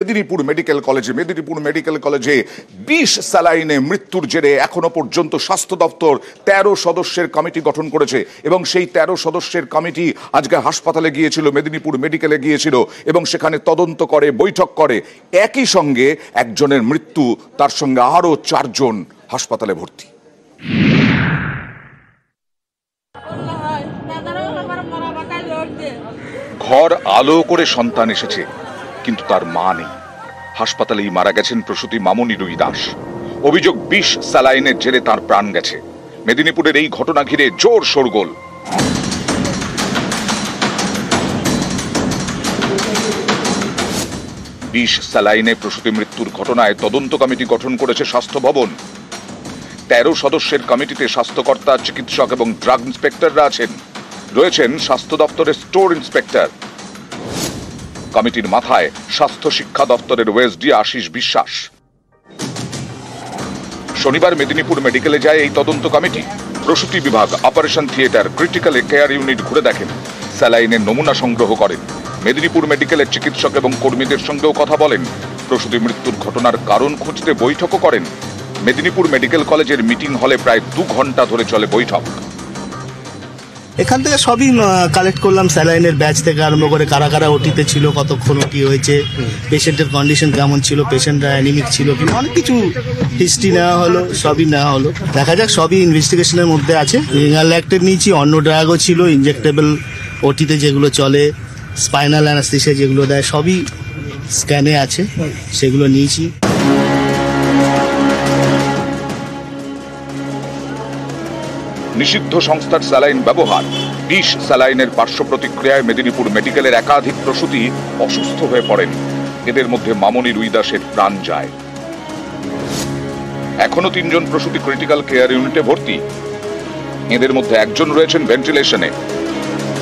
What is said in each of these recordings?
Medinipur medical কলেজে ২০ স্যালাইনে মৃত্যুর জেরে এখনো পর্যন্ত স্বাস্থ্য দপ্তর ১৩ সদস্যের কমিটি গঠন করেছে এবং সেই ১৩ সদস্যের কমিটি আজকে হাসপাতালে গিয়েছিল, মেদিনীপুর মেডিকেলে গিয়েছিল এবং সেখানে তদন্ত করে, বৈঠক করে। একই সঙ্গে একজনের মৃত্যু, তার সঙ্গে আরো ৪ জন হাসপাতালে ভর্তি। ঘর আলো করে সন্তান এসেছে, কিন্তু তার মা নেই। হাসপাতালেই মারা গেছেন প্রসূতি মামনি রুই দাস। অভিযোগ ২০ স্যালাইনের জেরে তার প্রাণ গেছে। মেদিনীপুরের এই ঘটনা ঘিরে জোর শোরগোল। বিশ স্যালাইনে প্রসূতি মৃত্যুর ঘটনায় তদন্ত কমিটি গঠন করেছে স্বাস্থ্য ভবন। ১৩ সদস্যের কমিটিতে স্বাস্থ্যকর্তা, চিকিৎসক এবং ড্রাগ ইন্সপেক্টররা আছেন। রয়েছেন স্বাস্থ্য দপ্তরের স্টোর ইন্সপেক্টর। কমিটির মাথায় স্বাস্থ্য শিক্ষা দপ্তরের ওএসডি আশিস বিশ্বাস। শনিবার মেদিনীপুর মেডিকেলে যায় এই তদন্ত কমিটি। প্রসূতি বিভাগ, operation theatre, critical care unit ঘুরে দেখেন, স্যালাইনের নমুনা সংগ্রহ করেন। মেদিনীপুর মেডিকেলের চিকিৎসক এবং কর্মীদের সঙ্গেও কথা বলেন। প্রসূতি মৃত্যুর ঘটনার কারণ খুঁজতে বৈঠকও করেন। মেদিনীপুর মেডিকেল কলেজের মিটিং হলে প্রায় ২ ঘন্টা ধরে চলে বৈঠক। এখান থেকে সবই কালেক্ট করলাম, স্যালাইনের ব্যাচ থেকে আরম্ভ করে কারা কারা ওটিতে ছিল, কতক্ষণ ওটি হয়েছে, পেশেন্টের কন্ডিশন কেমন ছিল, পেশেন্টরা অ্যানিমিক ছিল কিনা, অনেক কিছু হিস্ট্রি নেওয়া হলো, সবই নেওয়া হলো। দেখা যাক, সবই ইনভেস্টিগেশনের মধ্যে আছে। রিঙ্গারল্যাক্টেড নিয়েছি, অন্য ড্রাগও ছিল, ইনজেক্টেবল ওটিতে যেগুলো চলে, স্পাইনাল অ্যানাস্থেসিয়া যেগুলো দেয়, সবই স্ক্যানে আছে, সেগুলো নিয়েছি। নিষিদ্ধ সংস্থার স্যালাইন ব্যবহার, ২০ স্যালাইনের পার্শ্ব প্রতিক্রিয়ায় মেদিনীপুর মেডিকেলের একাধিক প্রসূতি অসুস্থ হয়ে পড়েন। এদের মধ্যে মামনি রুই দাসের প্রাণ যায়। এখনো ৩ জন প্রসূতি ক্রিটিক্যাল কেয়ার ইউনিটে ভর্তি। এদের মধ্যে একজন রয়েছেন ভেন্টিলেশনে।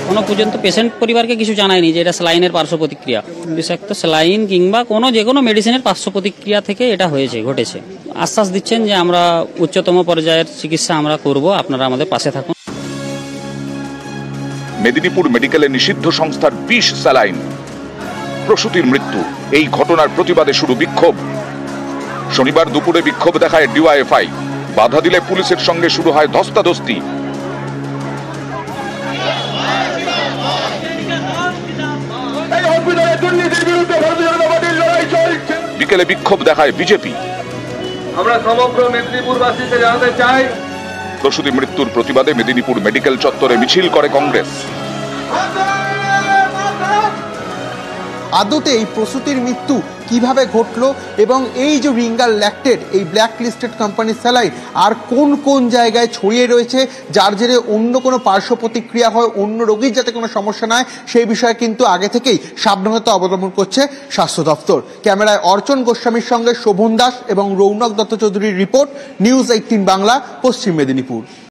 কোনো পর্যন্ত পেশেন্ট পরিবারকে কিছু জানায়নি যে এটা স্যালাইনের পার্শ্ব প্রতিক্রিয়া। বিষাক্ত স্যালাইন কিংবা যে কোনো মেডিসিনের পার্শ্ব প্রতিক্রিয়া থেকে এটা ঘটেছে। আশ্বাস দিচ্ছেন যে আমরা উচ্চতম পর্যায়ের চিকিৎসা আমরা করব, আপনারা আমাদের পাশে থাকুন। মেদিনীপুর মেডিকেলে নিষিদ্ধ সংস্থার ২০ স্যালাইন, প্রসূতির মৃত্যু। এই ঘটনার প্রতিবাদে শুরু বিক্ষোভ। শনিবার দুপুরে বিক্ষোভ দেখায় ডিওয়াইএফআই। বাধা দিলে পুলিশের সঙ্গে শুরু হয় ধস্তাধস্তি। বিকেলে বিক্ষোভ দেখায় বিজেপি। আমরা সমগ্র মেদিনীপুরবাসীকে জানাতে চাই, প্রসূতি মৃত্যুর প্রতিবাদে মেদিনীপুর মেডিকেল চত্বরে মিছিল করে কংগ্রেস। আদতে এই প্রসূতির মৃত্যু কিভাবে ঘটলো এবং এই যে রিঙ্গারল্যাক্টেড, এই ব্ল্যাক লিস্টেড কোম্পানির স্যালাইন আর কোন কোন জায়গায় ছড়িয়ে রয়েছে, যার জেরে অন্য কোনো পার্শ্ব প্রতিক্রিয়া হয়, অন্য রোগীর যাতে কোনো সমস্যা নয়, সেই বিষয়ে কিন্তু আগে থেকেই সাবধানতা অবলম্বন করছে স্বাস্থ্য দপ্তর। ক্যামেরায় অর্চন গোস্বামীর সঙ্গে শোভন দাস এবং রৌনক দত্ত চৌধুরীর রিপোর্ট, নিউজ 18 বাংলা, পশ্চিম মেদিনীপুর।